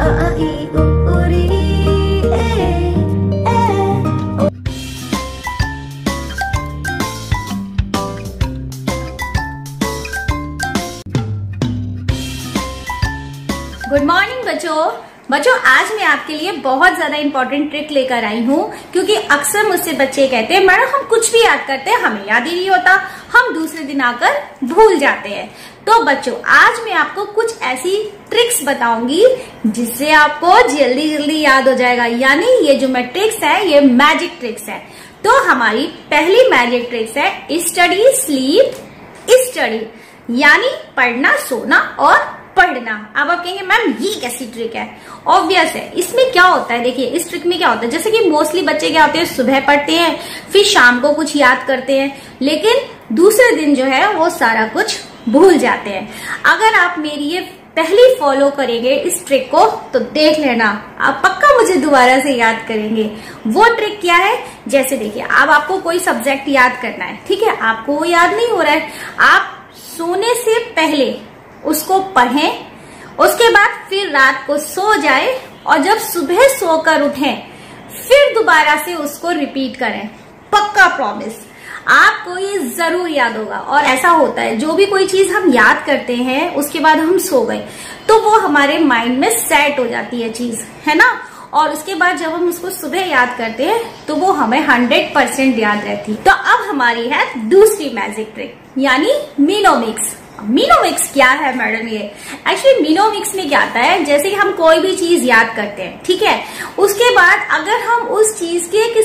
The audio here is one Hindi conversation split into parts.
आ ई उ री ए ए। गुड मॉर्निंग बच्चों, आज मैं आपके लिए बहुत ज्यादा इंपॉर्टेंट ट्रिक लेकर आई हूँ, क्योंकि अक्सर मुझसे बच्चे कहते हैं मैडम हम कुछ भी याद करते हैं हमें याद ही नहीं होता, हम दूसरे दिन आकर भूल जाते हैं। तो बच्चों आज मैं आपको कुछ ऐसी ट्रिक्स बताऊंगी जिससे आपको जल्दी जल्दी याद हो जाएगा। यानी ये जो मैं ट्रिक्स है ये मैजिक ट्रिक्स है। तो हमारी पहली मैजिक ट्रिक्स है स्टडी स्लीप स्टडी, यानी पढ़ना सोना और पढ़ना। अब आप कहेंगे मैम ये कैसी ट्रिक है? ऑब्वियस है। इसमें क्या होता है, देखिए इस ट्रिक में क्या होता है, जैसे कि मोस्टली बच्चे क्या होते हैं सुबह पढ़ते हैं फिर शाम को कुछ याद करते हैं, लेकिन दूसरे दिन जो है वो सारा कुछ भूल जाते हैं। अगर आप मेरी ये पहली फॉलो करेंगे इस ट्रिक को तो देख लेना आप पक्का मुझे दोबारा से याद करेंगे। वो ट्रिक क्या है, जैसे देखिए अब आपको कोई सब्जेक्ट याद करना है, ठीक है, आपको वो याद नहीं हो रहा है, आप सोने से पहले उसको पढ़ें, उसके बाद फिर रात को सो जाए और जब सुबह सोकर उठें फिर दोबारा से उसको रिपीट करें। पक्का प्रॉमिस आपको ये जरूर याद होगा। और ऐसा होता है जो भी कोई चीज हम याद करते हैं उसके बाद हम सो गए तो वो हमारे माइंड में सेट हो जाती है चीज, है ना, और उसके बाद जब हम उसको सुबह याद करते हैं तो वो हमें 100% याद रहती। तो अब हमारी है दूसरी मैजिक ट्रिक, यानी मीनोमिक्स। मीनोमिक्स क्या है मैडम? ये एक्चुअली मीनोमिक्स में क्या आता है, जैसे कि हम कोई भी चीज याद करते हैं, ठीक है, उसके बाद अगर हम उस चीज की एक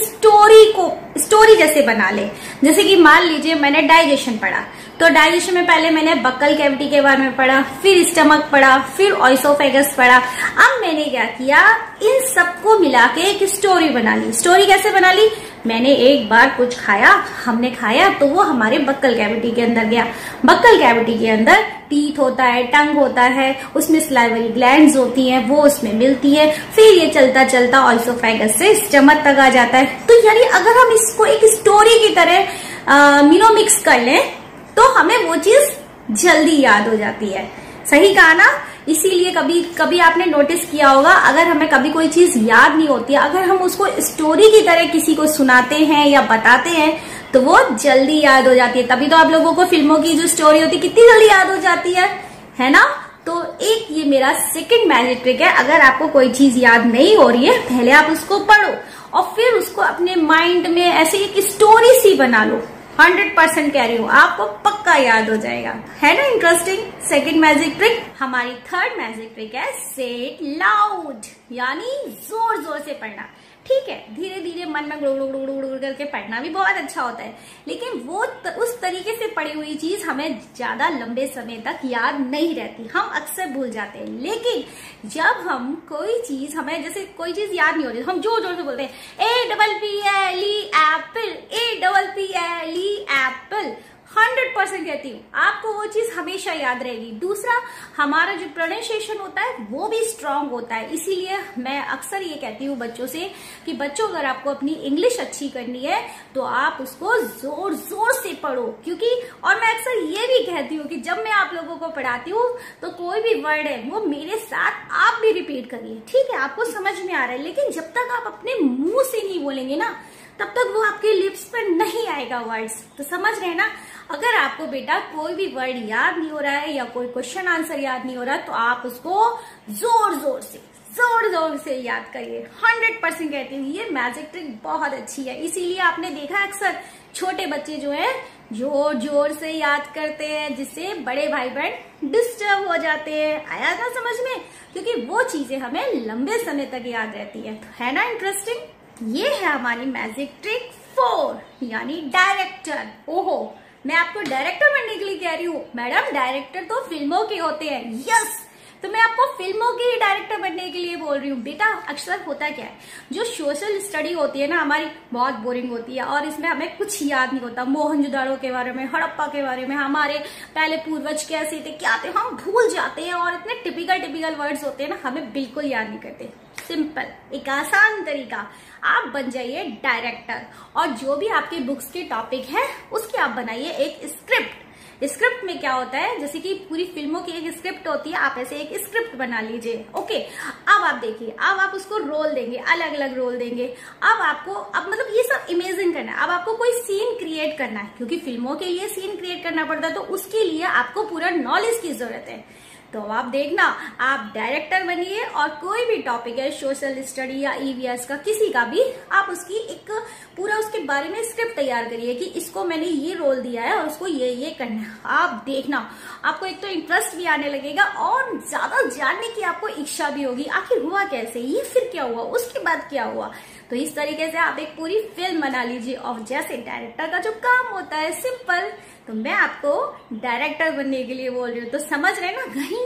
स्टोरी जैसे बना ले, जैसे कि मान लीजिए मैंने डाइजेशन पढ़ा, तो डाइजेशन में पहले मैंने बक्कल कैविटी के बारे में पढ़ा, फिर स्टमक पढ़ा, फिर ऑइसोफेगस पढ़ा। अब मैंने क्या किया, इन सबको मिला के एक स्टोरी बना ली। स्टोरी कैसे बना ली, मैंने एक बार कुछ खाया, हमने खाया तो वो हमारे बक्कल कैविटी के अंदर गया। बक्कल कैविटी के अंदर टीथ होता है, टंग होता है, उसमें सलाइवरी ग्लैंड्स होती हैं, वो उसमें मिलती है, फिर ये चलता चलता ऑइसोफेगस से स्टमक तक आ जाता है। तो यानी अगर हम इसको एक स्टोरी की तरह मीनोमिक्स कर लें तो हमें वो चीज जल्दी याद हो जाती है। सही कहा ना? इसीलिए कभी कभी आपने नोटिस किया होगा, अगर हमें कभी कोई चीज याद नहीं होती है, अगर हम उसको स्टोरी की तरह किसी को सुनाते हैं या बताते हैं तो वो जल्दी याद हो जाती है। तभी तो आप लोगों को फिल्मों की जो स्टोरी होती है कितनी जल्दी याद हो जाती है ना? तो एक ये मेरा सेकंड मैजिक ट्रिक है, अगर आपको कोई चीज याद नहीं हो रही है पहले आप उसको पढ़ो और फिर उसको अपने माइंड में ऐसे एक स्टोरी सी बना लो। 100% कह रही हूँ आपको पक्का याद हो जाएगा, है ना इंटरेस्टिंग। Second magic trick. हमारी थर्ड मैजिक ट्रिक है से इट लाउड, यानी जोर जोर से पढ़ना। ठीक है, धीरे धीरे मन में गुड़ गुड़ गुड़ गुड़ करके पढ़ना भी बहुत अच्छा होता है, लेकिन वो उस तरीके से पढ़ी हुई चीज हमें ज्यादा लंबे समय तक याद नहीं रहती, हम अक्सर भूल जाते हैं। लेकिन जब हम कोई चीज, हमें जैसे कोई चीज याद नहीं हो रही, हम जोर जोर से बोलते हैं APPLE एप्पल, APPLE एप्पल, 100% कहती हूँ आपको वो चीज हमेशा याद रहेगी। दूसरा, हमारा जो प्रोनाउंसिएशन होता है वो भी स्ट्रांग होता है। इसीलिए मैं अक्सर ये कहती हूँ बच्चों से कि बच्चों अगर आपको अपनी इंग्लिश अच्छी करनी है तो आप उसको जोर जोर से पढ़ो। क्योंकि और मैं अक्सर ये भी कहती हूँ कि जब मैं आप लोगों को पढ़ाती हूँ तो कोई भी वर्ड है वो मेरे साथ आप भी रिपीट करिए, ठीक है, आपको समझ में आ रहा है, लेकिन जब तक आप अपने मुंह से नहीं बोलेंगे ना तब तक वो आपके लिप्स पर नहीं आएगा वर्ड्स। तो समझ रहे हैं ना? अगर आपको बेटा कोई भी वर्ड याद नहीं हो रहा है या कोई क्वेश्चन आंसर याद नहीं हो रहा है तो आप उसको जोर जोर से याद करिए। 100% कहती हूँ ये मैजिक ट्रिक बहुत अच्छी है। इसीलिए आपने देखा अक्सर छोटे बच्चे जो है जोर जोर से याद करते हैं, जिससे बड़े भाई बहन डिस्टर्ब हो जाते हैं। आया था समझ में? क्योंकि वो चीजें हमें लंबे समय तक याद रहती है, है ना इंटरेस्टिंग। ये है हमारी मैजिक ट्रिक 4, यानी डायरेक्टर। ओहो, मैं आपको डायरेक्टर बनने के लिए कह रही हूँ मैडम, डायरेक्टर तो फिल्मों के होते हैं। यस, तो मैं आपको फिल्मों के डायरेक्टर बनने के लिए बोल रही हूँ। बेटा अक्सर होता क्या है, जो सोशल स्टडी होती है ना हमारी बहुत बोरिंग होती है और इसमें हमें कुछ याद नहीं होता। मोहनजोदाड़ो के बारे में, हड़प्पा के बारे में, हमारे पहले पूर्वज कैसे थे क्या थे, हम भूल जाते हैं और इतने टिपिकल वर्ड्स होते हैं ना, हमें बिल्कुल याद नहीं करते। सिंपल, एक आसान तरीका, आप बन जाइए डायरेक्टर और जो भी आपके बुक्स के टॉपिक है उसकी आप बनाइए एक स्क्रिप्ट। स्क्रिप्ट में क्या होता है, जैसे कि पूरी फिल्मों की एक स्क्रिप्ट होती है, आप ऐसे एक स्क्रिप्ट बना लीजिए। ओके, अब आप देखिए, अब आप उसको रोल देंगे, अलग अलग रोल देंगे। अब आपको मतलब ये सब इमेजिन करना है। अब आपको कोई सीन क्रिएट करना है, क्योंकि फिल्मों के लिए सीन क्रिएट करना पड़ता है, तो उसके लिए आपको पूरा नॉलेज की जरूरत है। तो आप देखना, आप डायरेक्टर बनिए और कोई भी टॉपिक है, सोशल स्टडी या ईवीएस का, किसी का भी, आप उसकी एक पूरा उसके बारे में स्क्रिप्ट तैयार करिए कि इसको मैंने ये रोल दिया है और उसको ये करना है। आप देखना, आपको एक तो इंटरेस्ट भी आने लगेगा और ज्यादा जानने की आपको इच्छा भी होगी, आखिर हुआ कैसे, ये फिर क्या हुआ, उसके बाद क्या हुआ। तो इस तरीके से आप एक पूरी फिल्म बना लीजिए। और जैसे डायरेक्टर का जो काम होता है सिंपल, तो मैं आपको डायरेक्टर बनने के लिए बोल रही हूँ, तो समझ रहे ना कहीं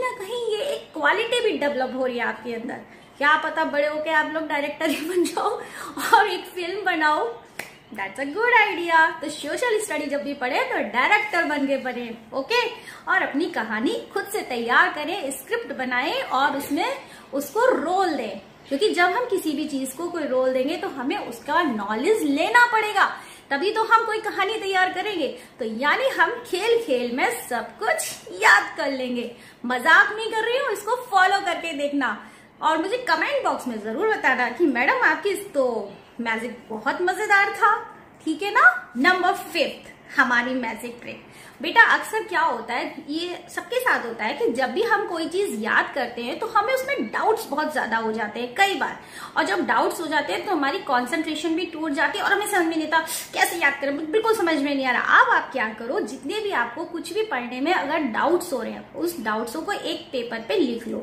ये एक क्वालिटी भी डेवलप हो रही है आपके अंदर। क्या पता बड़े होके आप लोग डायरेक्टर ही बन जाओ और एक फिल्म बनाओ। That's a good idea. तो सोशल स्टडी जब भी पढ़े तो डायरेक्टर बन के पढ़े। ओके, और अपनी कहानी खुद से तैयार करें, स्क्रिप्ट बनाएं और उसमें उसको रोल दें, क्योंकि जब हम किसी भी चीज को कोई रोल देंगे तो हमें उसका नॉलेज लेना पड़ेगा, तभी तो हम कोई कहानी तैयार करेंगे। तो यानी हम खेल खेल में सब कुछ याद कर लेंगे। मजाक नहीं कर रही हूँ, इसको फॉलो करके देखना और मुझे कमेंट बॉक्स में जरूर बताना कि मैडम आपकी तो मैजिक बहुत मजेदार था। ठीक है ना। नंबर 5 हमारी मैजिक ट्रिक। बेटा अक्सर क्या होता है, ये सबके साथ होता है कि जब भी हम कोई चीज याद करते हैं तो हमें उसमें डाउट्स बहुत ज्यादा हो जाते हैं कई बार, और जब डाउट्स हो जाते हैं तो हमारी कंसंट्रेशन भी टूट जाती है और हमें समझ में नहीं आता कैसे याद करें, बिल्कुल समझ में नहीं आ रहा। अब आप क्या करो, जितने भी आपको कुछ भी पढ़ने में अगर डाउट्स हो रहे हैं, उस डाउट्सों को एक पेपर पे लिख लो।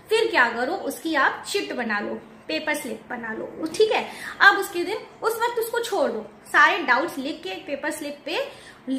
फिर क्या करो, उसकी आप चिट बना लो, पेपर स्लिप बना लो। ठीक है, अब उसके दिन उस वक्त उसको छोड़ दो, सारे डाउट्स लिख के एक पेपर स्लिप पे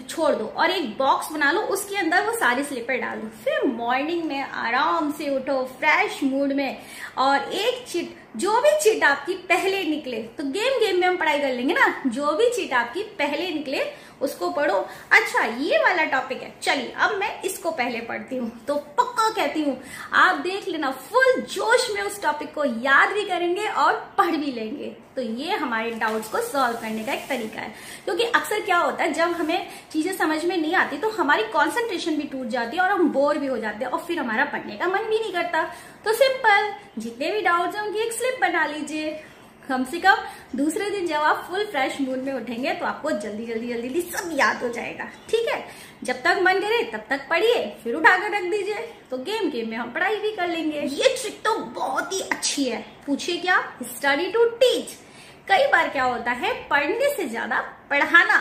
छोड़ दो और एक बॉक्स बना लो, उसके अंदर वो सारी स्लिपें डाल दो। फिर मॉर्निंग में आराम से उठो फ्रेश मूड में, और एक चिट, जो भी चिट आपकी पहले निकले, तो गेम में हम पढ़ाई कर लेंगे ना, जो भी चिट आपकी पहले निकले उसको पढ़ो। अच्छा ये वाला टॉपिक है, चलिए अब मैं इसको पहले पढ़ती हूँ, तो पक्का कहती हूँ आप देख लेना फुल जोश में उस टॉपिक को याद भी करेंगे और पढ़ भी लेंगे। तो ये हमारे डाउट्स को सॉल्व करने का एक तरीका है, क्योंकि अक्सर क्या होता है जब हमें चीजें समझ में नहीं आती तो हमारी कंसंट्रेशन भी टूट जाती है और हम बोर भी हो जाते हैं और फिर हमारा पढ़ने का मन भी नहीं करता। तो सिंपल, जितने भी डाउट्स हैं उनकी एक स्लिप बना लीजिए। कम से कम दूसरे दिन जब आप फुल फ्रेश मूड में उठेंगे तो आपको जल्दी सब याद हो जाएगा। ठीक है, जब तक मन करे तब तक पढ़िए, फिर उठाकर रख दीजिए, तो गेम में हम पढ़ाई भी कर लेंगे। ये ट्रिक तो बहुत ही अच्छी है। पूछिए क्या, स्टडी टू टीच। कई बार क्या होता है, पढ़ने से ज्यादा पढ़ाना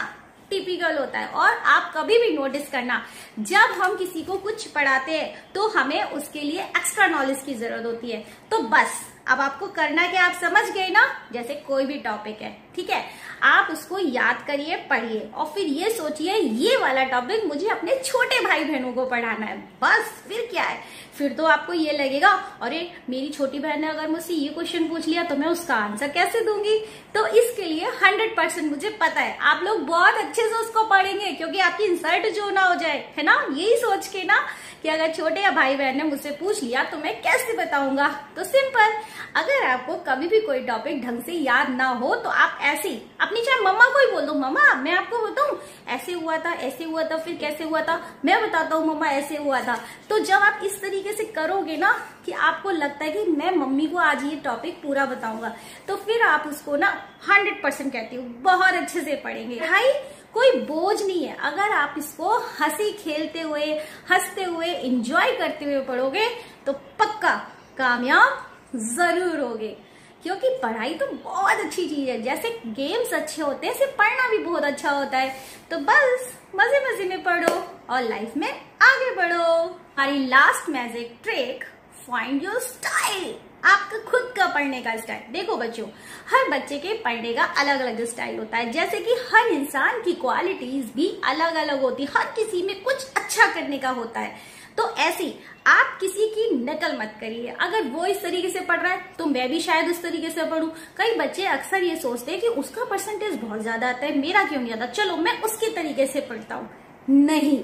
टिपिकल होता है। और आप कभी भी नोटिस करना, जब हम किसी को कुछ पढ़ाते हैं तो हमें उसके लिए एक्स्ट्रा नॉलेज की जरूरत होती है। तो बस अब आपको करना क्या, आप समझ गए ना। जैसे कोई भी टॉपिक है, ठीक है, आप उसको याद करिए, पढ़िए और फिर ये सोचिए ये वाला टॉपिक मुझे अपने छोटे भाई बहनों को पढ़ाना है। बस फिर क्या है, फिर तो आपको ये लगेगा अरे मेरी छोटी बहन ने अगर मुझसे ये क्वेश्चन पूछ लिया तो मैं उसका आंसर कैसे दूंगी। तो इसके लिए 100% मुझे पता है आप लोग बहुत अच्छे से उसको पढ़ेंगे, क्योंकि आपकी इंसल्ट जो ना हो जाए, है ना, यही सोच के ना कि अगर छोटे या भाई बहन ने मुझसे पूछ लिया तो मैं कैसे बताऊंगा। तो सिंपल, अगर आपको कभी भी कोई टॉपिक ढंग से याद ना हो तो आप ऐसे ही अपनी चाहे मम्मा को ही बोल दो, मम्मा मैं आपको बताऊं ऐसे हुआ था, ऐसे हुआ था, फिर कैसे हुआ था, मैं बताता हूँ मम्मा ऐसे हुआ था। तो जब आप इस तरीके से करोगे ना कि आपको लगता है कि मैं मम्मी को आज ये टॉपिक पूरा बताऊंगा, तो फिर आप उसको ना 100% कहती हूँ बहुत अच्छे से पढ़ेंगे। भाई कोई बोझ नहीं है, अगर आप इसको हंसी खेलते हुए, हंसते हुए, एंजॉय करते हुए पढ़ोगे तो पक्का कामयाब जरूर होगे। क्योंकि पढ़ाई तो बहुत अच्छी चीज है, जैसे गेम्स अच्छे होते हैं, सिर्फ पढ़ना भी बहुत अच्छा होता है। तो बस मजे मजे में पढ़ो और लाइफ में आगे बढ़ो। हमारी last magic trick, find your style, आपका खुद का पढ़ने का स्टाइल। देखो बच्चों, हर बच्चे के पढ़ने का अलग अलग स्टाइल होता है, जैसे कि हर इंसान की क्वालिटीज भी अलग अलग होती है, हर किसी में कुछ अच्छा करने का होता है। तो ऐसी आप किसी की नकल मत करिए, अगर वो इस तरीके से पढ़ रहा है तो मैं भी शायद उस तरीके से पढ़ूं। कई बच्चे अक्सर ये सोचते हैं कि उसका परसेंटेज बहुत ज्यादा आता है, मेरा क्यों नहीं आता, चलो मैं उसके तरीके से पढ़ता हूँ। नहीं,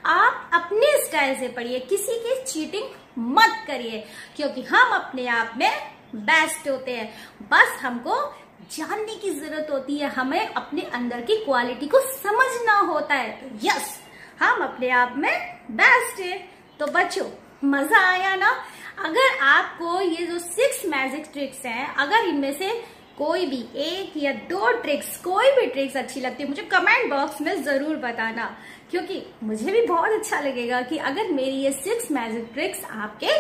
आप अपने स्टाइल से पढ़िए, किसी की चीटिंग मत करिए, क्योंकि हम अपने आप में बेस्ट होते हैं। बस हमको जानने की जरूरत होती है, हमें अपने अंदर की क्वालिटी को समझना होता है। तो यस, हम अपने आप में बेस्ट है। तो बच्चों मजा आया ना? अगर आपको ये जो 6 मैजिक ट्रिक्स हैं, अगर इनमें से कोई भी 1 या 2 ट्रिक्स, कोई भी ट्रिक्स अच्छी लगती है, मुझे कमेंट बॉक्स में जरूर बताना, क्योंकि मुझे भी बहुत अच्छा लगेगा कि अगर मेरी ये 6 मैजिक ट्रिक्स आपके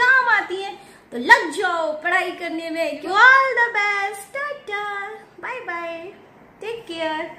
काम आती हैं। तो लग जाओ पढ़ाई करने में। All the best, tata, bye bye, take care.